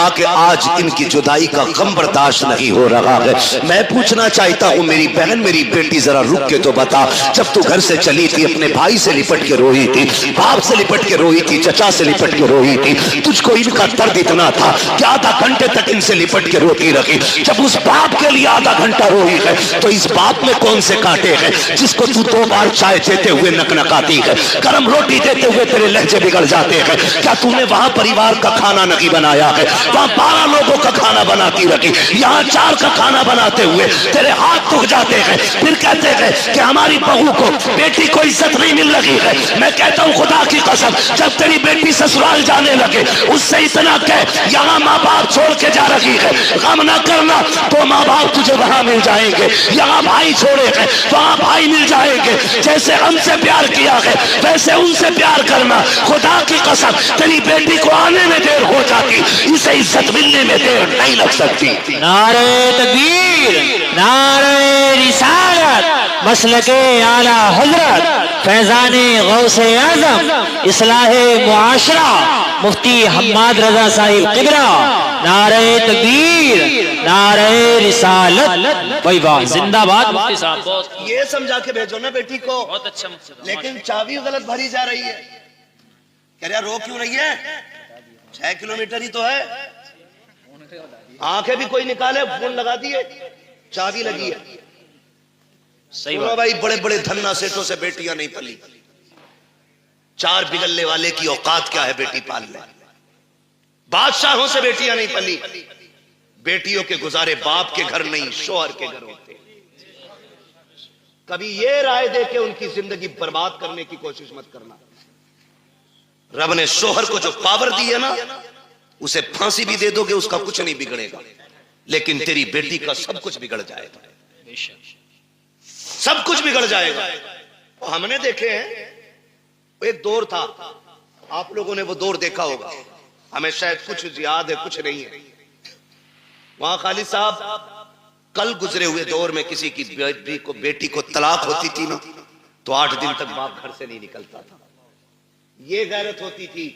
कहा कि आज इनकी जुदाई का गम बर्दाश्त नहीं हो रहा है। मैं पूछना चाहता हूँ मेरी बहन, मेरी बेटी, जरा रुक के तो बता, जब तू घर से चली थी अपने भाई से लिपट के रोई थी, बाप से लिपट के रोई थी, चचा से लिपट के रोई थी, तुझको इनका दर्द इतना था कि आधा घंटे तक इनसे लिपट के रोती रही। जब उस बाप के लिए आधा घंटा रोई है तो इस बाप में कौन से कांटे हैं जिसको तू 2 बार चाय देते हुए नकनकाती है, गरम रोटी देते हुए तेरे लहजे बिगड़ जाते हैं। क्या तूने वहां परिवार का खाना नहीं बनाया है? वहां 12 लोगों का खाना बनाती रही, यहाँ 4 का खाना बनाते हुए तेरे हाथ दुख जाते हैं। फिर कहते हैं कि हमारी बहू को, बेटी को इज्जत नहीं मिल रही है। मैं कहता हूँ खुदा की कसम, जब तेरी बेटी ससुराल जाने लगे उससे इतना कह, यहाँ माँ बाप छोड़ के जा रही है, गम ना करना, तो माँ बाप तुझे वहां मिल जाएंगे। यहाँ भाई छोड़े हैं, वहां भाई मिल जाएंगे। जैसे हमसे प्यार किया है वैसे उनसे प्यार करना। खुदा की कसम, तेरी बेटी को आने में देर हो जाती, इसे इज्जत मिलने में देर नहीं लग सकती। नारे तकबीर, नारे रिसालत, मसलके आला हजरत, फैजाने गौसे आजम, इस्लाहे मुआशरा, मुफ्ती हम्माद रजा साहिब किबरा। नारे तकबीर, नारे रिसालत, भाई वाह, जिंदाबाद मुफ्ती साहब। बहुत ये समझा के भेजो ना बेटी को। बहुत अच्छा मुफ्ती, लेकिन चाबी गलत भरी जा रही है। कह रहा रो क्यों रही है? 6 किलोमीटर ही तो है। आंखें भी कोई निकाले, फोन लगा दिए, चाबी लगी है। सही बात भाई, बड़े बड़े धन्ना सेठों से बेटियां नहीं पली। 4 बिगलने वाले की औकात क्या है बेटी पालने? बादशाहों से बेटियां नहीं पली। बेटियों के गुजारे बाप के घर नहीं, शोहर के घर होते। कभी ये राय दे के उनकी जिंदगी बर्बाद करने की कोशिश मत करना। रब ने शोहर को जो पावर दी है ना, उसे फांसी भी दे दोगे उसका कुछ नहीं बिगड़ेगा, लेकिन तेरी बेटी का सब कुछ बिगड़ जाएगा, सब कुछ बिगड़ जाएगा। तो हमने देखे हैं, एक दौर था, आप लोगों ने वो दौर देखा होगा, हमें शायद कुछ याद है कुछ नहीं है। वहां खालिद साहब, कल गुजरे हुए दौर में किसी की बेटी को तलाक होती थी ना, तो 8 दिन तक बाप घर से नहीं निकलता था। ये गैरत होती थी,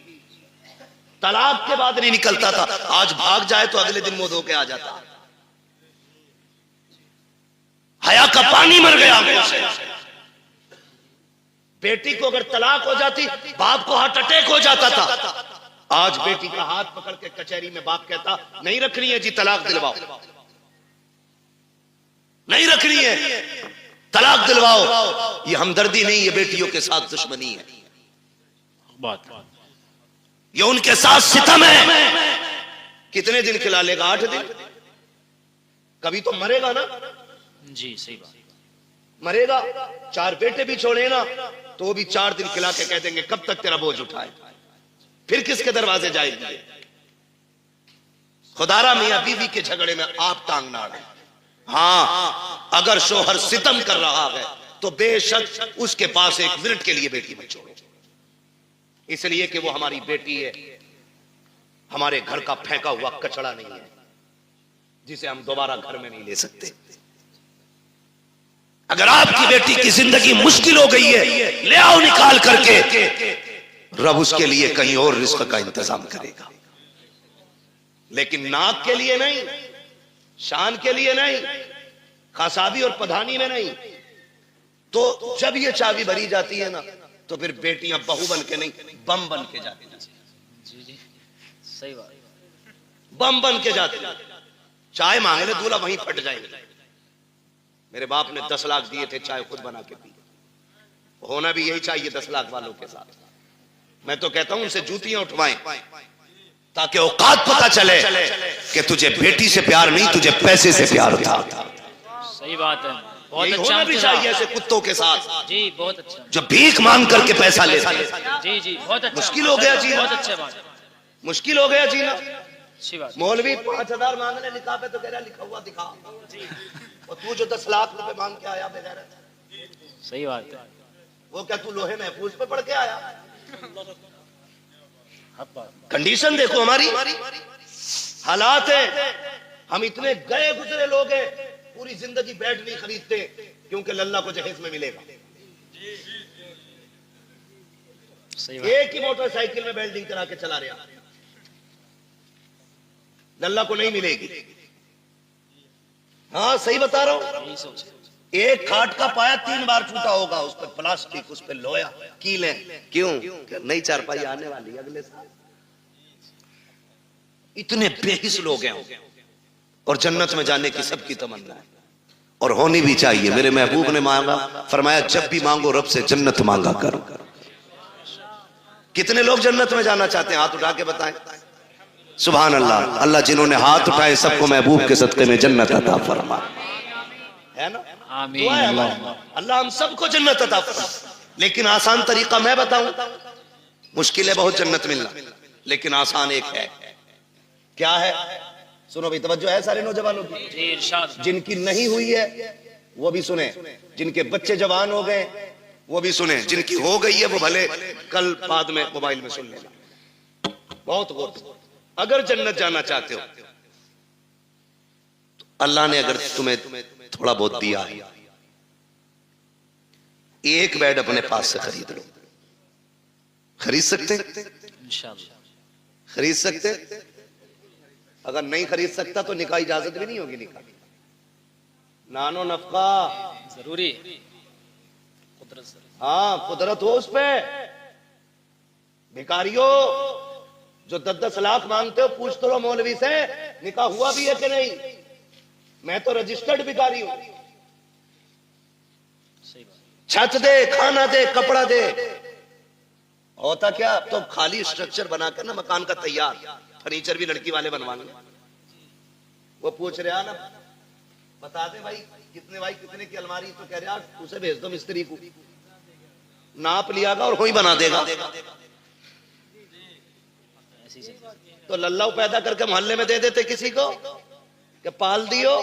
तलाक के बाद नहीं निकलता था। आज भाग जाए तो अगले दिन मुंह धो के आ जाता। हया का पानी मर गया से। बेटी को अगर तलाक हो जाती, बाप को हार्ट अटैक हो जाता था। आज बेटी का हाथ पकड़ के कचहरी में बाप कहता, नहीं रखनी है जी, तलाक दिलवाओ, नहीं रखनी है, तलाक दिलवाओ। ये हमदर्दी नहीं, ये बेटियों के साथ दुश्मनी है, ये उनके साथ सितम है। कितने दिन खिला लेगा? 8 दिन। कभी तो मरेगा ना जी, सही बात, मरेगा। 4 बेटे भी छोड़े ना, तो वो भी 4 दिन खिला के कह देंगे कब तक तेरा बोझ उठाए, फिर किसके दरवाजे जाएगी? खुदारा मियां बीवी के झगड़े में आप टांग ना अड़े। हाँ, अगर शोहर सितम कर रहा है तो बेशक उसके पास 1 मिनट के लिए बेटी मत छोड़ो, इसलिए कि वो हमारी बेटी है, हमारे घर का फेंका हुआ कचड़ा नहीं है जिसे हम दोबारा घर में नहीं ले सकते। अगर आपकी बेटी की जिंदगी मुश्किल हो गई है, ले आओ निकाल करके, रब उसके लिए कहीं और रिस्क का इंतजाम करेगा, लेकिन नाक के लिए नहीं, शान के लिए नहीं, खासाबी और पधानी में नहीं। तो जब ये चाबी भरी जाती है ना, तो फिर बेटियां बहू बन के नहीं, बम बन के जाती हैं। जी जी, सही बात, बम बन के जाती। चाय मांगे ले दूल्हा, वहीं फट जाएंगे। मेरे बाप ने 10 लाख दिए थे, चाय खुद बना के पी। होना भी यही चाहिए 10 लाख वालों के साथ। मैं तो कहता हूं उनसे जूतियां उठवाएं, ताकि औकात पता चले कि तुझे बेटी से प्यार नहीं, तुझे पैसे से प्यार था। सही बात है, बहुत अच्छा होना भी चाहिए ऐसे कुत्तों के साथ जी, बहुत अच्छा, जो भीख मांग करके पैसा लेते हैं। जी जी, बहुत अच्छा, मुश्किल हो गया जीना, बहुत अच्छा बात, मुश्किल हो गया जीना। अच्छी बात। मौलवी 5000 मांगने निकाह पे तो कह रहा लिखा हुआ दिखा, और तू जो 10 लाख रुपए मांग के आया बेगैर, सही बात है, वो क्या तू लोहे महफूज पे पढ़ के आया? कंडीशन देखो हमारी, हालात है। हम इतने गए गुजरे लोग हैं, पूरी जिंदगी बेड नहीं खरीदते क्योंकि लल्ला को जहेज में मिलेगा। एक ही मोटरसाइकिल में वेल्डिंग करा के चला रहा। लल्ला को नहीं मिलेगी। हाँ सही बता रहा हूं। यही सोच है। एक खाट का पाया 3 बार फूटा होगा, उस पर प्लास्टिक, उस पर लोया, कीलें। क्यों? नई चारपाई आने वाली है अगले साल। इतने बेहिस लोग हैं और जन्नत में जाने की सबकी तमन्ना है और होनी भी चाहिए। मेरे महबूब ने मांगा, फरमाया जब भी मांगो रब से जन्नत मांगा करो। कितने लोग जन्नत में जाना चाहते हैं? हाथ उठा के बताएं। सुभान अल्लाह। अल्लाह जिन्होंने हाथ उठाए सबको महबूब के सदके में जन्नत अता फरमा, है ना? आमीन। अल्लाह हम सबको जन्नत अता फरमा। लेकिन आसान तरीका मैं बताऊं, मुश्किल है बहुत जन्नत मिलना, लेकिन आसान एक है। क्या है? सुनो भाई, तवज्जो है सारे नौजवानों की। जी इरशाद। जिनकी नहीं हुई है वो भी सुने, जिनके बच्चे जवान हो गए वो भी सुने, जिनकी हो गई है वो भले कल बाद में मोबाइल में सुन लेना। बहुत गौर से, अगर जन्नत जाना चाहते हो तो अल्लाह ने अगर तुम्हें थोड़ा बहुत दिया है, एक बेड अपने पास से खरीद लो। खरीद सकते? इंशाअल्लाह खरीद सकते? अगर नहीं खरीद सकता तो निकाह इजाजत भी नहीं होगी। निकाह नानो नफका जरूरी है। कुदरत से। हाँ कुदरत हो उस पे। भिखारियों जो 10-10 लाख मांगते हो, पूछ तो लो मौलवी से निकाह हुआ भी है कि नहीं। मैं तो रजिस्टर्ड भिखारी हूं। सही बात। छत दे, खाना दे, कपड़ा दे। होता क्या, तो खाली स्ट्रक्चर बनाकर ना मकान का तैयार, फर्नीचर भी लड़की वाले बनवाएंगे। वो पूछ रहा ना, बता दे भाई कितने की अलमारी, तो कह रहा उसे भेज दो मिस्त्री को, नाप लियागा और वही बना देगा। ऐसी चीज। तो लल्लाऊ पैदा करके मोहल्ले में दे देते किसी को कि पाल दियो,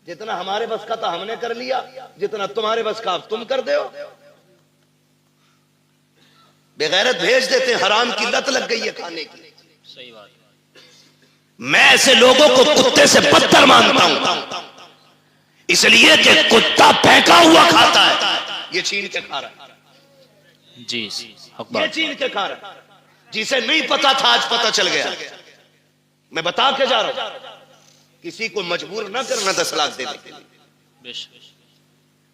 जितना हमारे बस का था हमने कर लिया, जितना तुम्हारे बस का तुम कर दो। बेगैरत भेज देते, हराम की लत लग गई है खाने की। सही बात। मैं ऐसे लोगों को कुत्ते से बदतर मानता हूं, इसलिए कि कुत्ता फेंका हुआ खाता है, ये छीन के खा रहा है। जी ये छीन के खा रहा है। जिसे नहीं पता था आज पता चल गया। मैं बता के जा रहा हूं, किसी को मजबूर ना करना 10 लाख देने के लिए। बेशक।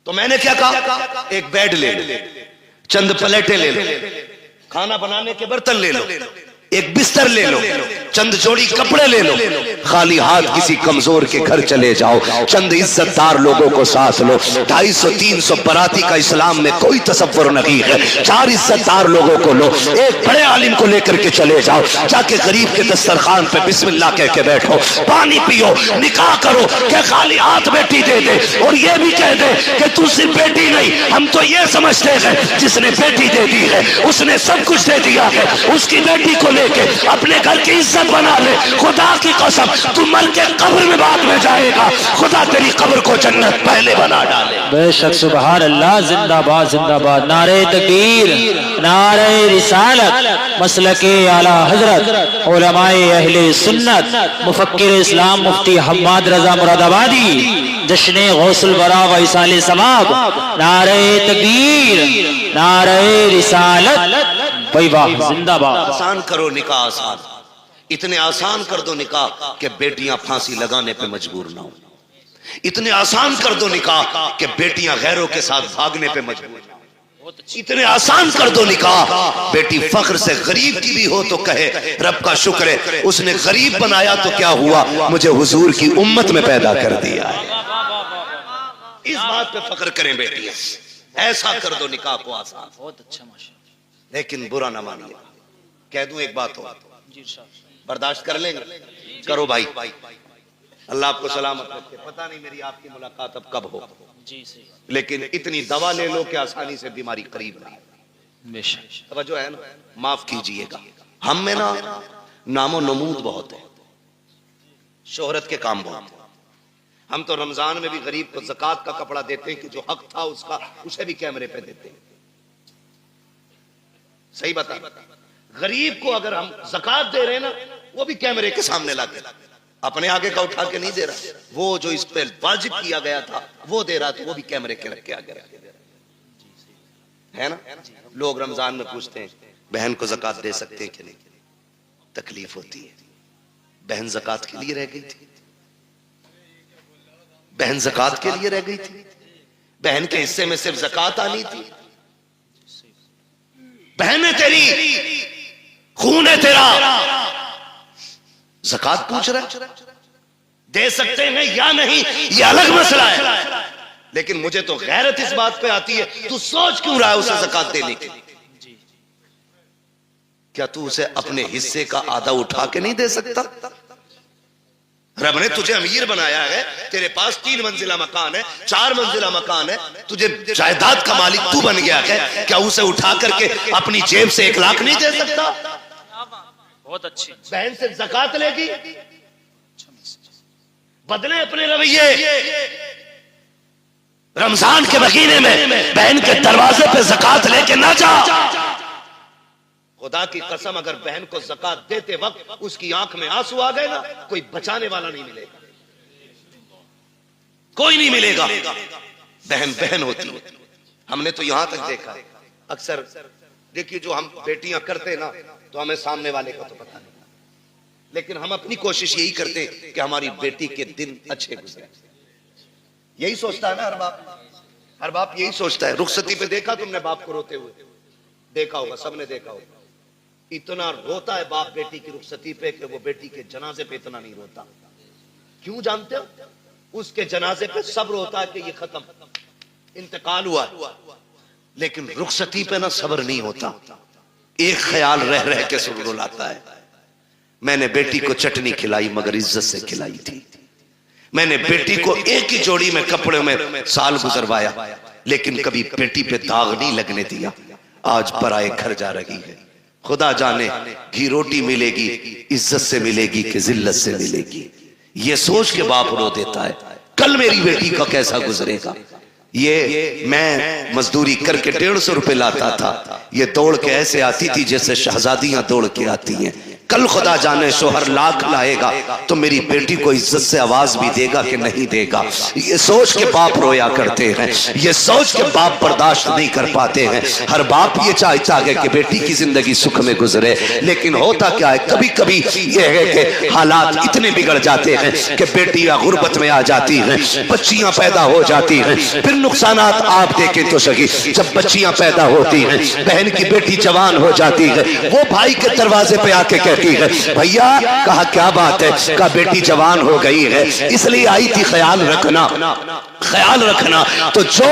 तो मैंने क्या कहा, एक बेड ले लो, चंद प्लेटें ले लो, खाना बनाने के बर्तन ले लो, एक बिस्तर ले लो, चंद जोड़ी कपड़े ले लो, खाली हाथ किसी कमजोर के घर चले जाओ, चंद इज्जतदार लोगों को साथ लो। 250-300 बराती का इस्लाम में कोई तसव्वुर नहीं है। 4 इज्जतदार लोगों को लो, एक बड़े आलिम को लेकर के चले जाओ, जाके गरीब के दस्तरखान पे बिस्मिल्लाह कह के बैठो, पानी पियो, निकाह करो, क्या खाली हाथ बेटी दे दे और ये भी कह दे कि तू सिर्फ बेटी नहीं, हम तो ये समझते हैं जिसने बेटी दे दी है उसने सब कुछ दे दिया है। उसकी बेटी को लेके अपने घर की इज्जत बना ले। खुदा की कसम, तू मर के कब्र में बाद में जाएगा, खुदा तेरी कब्र को जन्नत पहले बना डाले। बेशक। सुभान अल्लाह। जिंदाबाद जिंदाबाद। नारे तकबीर, नारे रिसालत, मसलके आला हजरत, उलमाए अहले सुन्नत, मुफक्किर इस्लाम मुफ्ती हम्माद रजा मुरादाबादी, जश्न गौसुल बरा व इसाले सवाब। नारे तकबीर, नारे रिसालत, जिंदाबाद। आसान करो निकाह, आसान, इतने आसान कर दो निकाह कि बेटियां फांसी लगाने पे मजबूर ना हो। इतने आसान कर दो निकाह कि बेटियां गैरों के साथ भागने पे मजबूर ना हो। इतने आसान कर दो निकाह, बेटी फख्र से गरीब की भी हो तो कहे रब का शुक्र है उसने गरीब बनाया तो क्या हुआ, मुझे हुजूर की उम्मत में पैदा कर दिया है। इस बात पे फख्र करें बेटियां। ऐसा कर दो निकाह को आसान। बहुत अच्छा माशा। लेकिन बुरा ना मानिए, कह दूं एक बात हो, जी इरशाद। बर्दाश्त कर लेंगे? करो भाई, अल्लाह आपको सलामत रखे। पता नहीं मेरी आपकी मुलाकात अब कब हो, जी सही। लेकिन इतनी दवा ले लो कि आसानी से बीमारी करीब नहीं। बेशक। तवज्जो है ना? माफ कीजिएगा, हम में ना नामो नमूद बहुत है, शोहरत के काम बहुत है। हम तो रमजान में भी गरीब को ज़कात का कपड़ा देते हैं कि जो हक था उसका, उसे भी कैमरे पे देते हैं। सही बता, गरीब को अगर हम ज़कात दे रहे हैं ना, वो भी कैमरे के सामने लाके, अपने आगे का उठा के नहीं दे रहा। वो जो इस पे वाजिब किया गया था वो दे रहा, तो वो भी कैमरे के रख के आगे रख के दे रहा है ना। लोग रमजान में पूछते हैं बहन को ज़कात दे सकते हैं कि नहीं, तकलीफ होती है। बहन ज़कात के लिए रह गई थी, बहन ज़कात के लिए रह गई थी, बहन के हिस्से में सिर्फ ज़कात आनी थी। बहन है तेरी, खून है तेरा, ज़कात पूछ रहा है। दे सकते हैं या नहीं ये अलग मसला है, लेकिन मुझे तो गैरत इस बात पे आती है, तू सोच क्यों रहा है उसे ज़कात देने की? क्या तू उसे अपने हिस्से का आधा उठा के नहीं दे सकता? रब ने तुझे अमीर बनाया है, तेरे पास 3 मंजिला मकान है, 4 मंजिला मकान है, तुझे जायदाद का मालिक तू बन गया है, क्या उसे उठा करके अपनी जेब से 1 लाख नहीं दे सकता? बहुत अच्छी। बहन से ज़कात लेगी, बदले अपने रवैये। रमजान के महीने में बहन के दरवाजे पे ज़कात लेके ना जा। खुदा की कसम, अगर बहन को ज़कात देते वक्त उसकी आंख में आंसू आ गए ना, कोई बचाने वाला नहीं मिलेगा, कोई नहीं मिलेगा। बहन बहन होती है। हमने तो यहां तक देखा, अक्सर देखिए जो हम बेटियां करते ना, तो हमें सामने वाले का तो पता नहीं, लेकिन हम अपनी कोशिश यही करते कि हमारी बेटी के दिन अच्छे गुजरे। यही सोचता है ना हर बाप, हर बाप यही सोचता है। रुखसती पे देखा तुमने बाप को रोते हुए? देखा होगा, सबने देखा होगा। इतना रोता है बाप बेटी की रुखसती पे कि वो बेटी के जनाजे पे इतना नहीं रोता। क्यों जानते हो? उसके जनाजे पे सब रोता है कि ये खत्म, इंतकाल हुआ, लेकिन रुखसती पे ना सब्र नहीं होता। एक ख्याल रह रह के रुलाता है। मैंने बेटी को चटनी खिलाई मगर इज्जत से खिलाई थी। मैंने बेटी को एक ही जोड़ी में कपड़े में साल गुजरवाया, लेकिन कभी बेटी पे दाग नहीं लगने दिया। आज पराए घर जा रही है, खुदा जाने घी रोटी मिलेगी इज्जत से मिलेगी कि जिल्लत से मिलेगी। ये सोच के बाप रो देता है, कल मेरी बेटी का कैसा गुजरेगा। ये मैं मजदूरी करके 150 रुपए लाता था, ये दौड़ के ऐसे आती थी जैसे शहजादियां दौड़ के आती हैं। कल खुदा जाने शोहर लाख लाएगा तो मेरी बेटी को इज्जत से आवाज भी देगा कि नहीं देगा। ये सोच के बाप रोया करते हैं, ये सोच के बाप बर्दाश्त नहीं कर पाते हैं। हर बाप ये चाहता है कि बेटी की जिंदगी सुख में गुजरे, लेकिन होता क्या है, कभी कभी ये है कि हालात इतने बिगड़ जाते हैं कि बेटियां गुर्बत में आ जाती हैं, बच्चियां पैदा हो जाती हैं। फिर नुकसानात आप देखें तो सही, जब बच्चियां पैदा होती हैं, बहन की बेटी जवान हो जाती है, वो भाई के दरवाजे पे आके कहती है भैया, कहा क्या बात है, कहा बेटी जवान हो गई है इसलिए आई थी, ख्याल रखना, ख्याल रखना। तो जो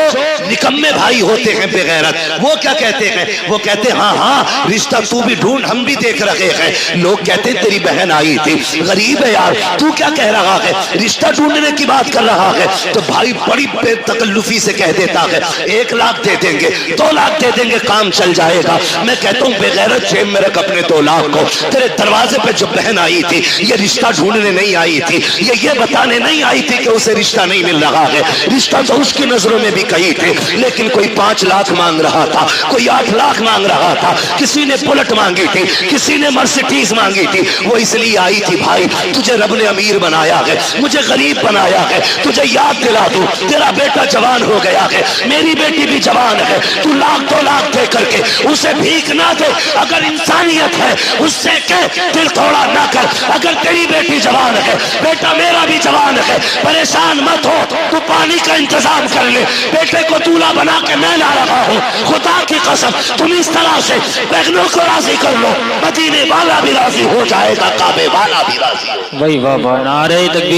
निकम्मे भाई होते हैं बेगैरत, वो क्या कहते हैं, वो कहते हैं हाँ हाँ रिश्ता तू भी ढूंढ, हम भी देख रहे हैं। लोग कहते हैं तेरी बहन आई थी, गरीब है यार, तू क्या कह रहा है, रिश्ता ढूंढने की बात कर रहा है। तो भाई बड़ी बेतकल्लुफी से कह देता है 1 लाख दे देंगे, 2 लाख दे देंगे, काम चल जाएगा। मैं कहता हूँ बेगैरत जेब में रख अपने 2 लाख को। तेरे दरवाजे पे जो बहन आई थी ये रिश्ता ढूंढने नहीं आई थी, ये बताने नहीं आई थी कि उसे रिश्ता नहीं मिल रहा है। रिश्ता तो उसकी नजरों में भी कही थे, लेकिन कोई 5 लाख मांग रहा था, कोई 8 लाख मांग रहा था, किसी ने बुलेट मांगी थी, किसी ने मर्सिडीज मांगी थी। वो इसलिए आई थी भाई तुझे रब ने अमीर बनाया है, मुझे गरीब बनाया है, तुझे याद दिला दूं तेरा बेटा जवान हो गया है, मेरी बेटी भी जवान है, तू 1 लाख 2 लाख दे करके उसे भीख ना दे। अगर इंसानियत है उससे कह दिल थोड़ा ना कर। अगर तेरी बेटी जवान है, बेटा मेरा भी जवान है, परेशान मत हो, तू पानी का इंतजाम कर ले, बेटे को दूल्हा बना के मैं ला रहा हूँ। खुदा की कसम तुम इस तरह से बहनों को राजी कर लो, मदीने वाला भी राजी हो जाएगा, काबे वाला भी राजी हो। वही वाह, नारे तकबीर।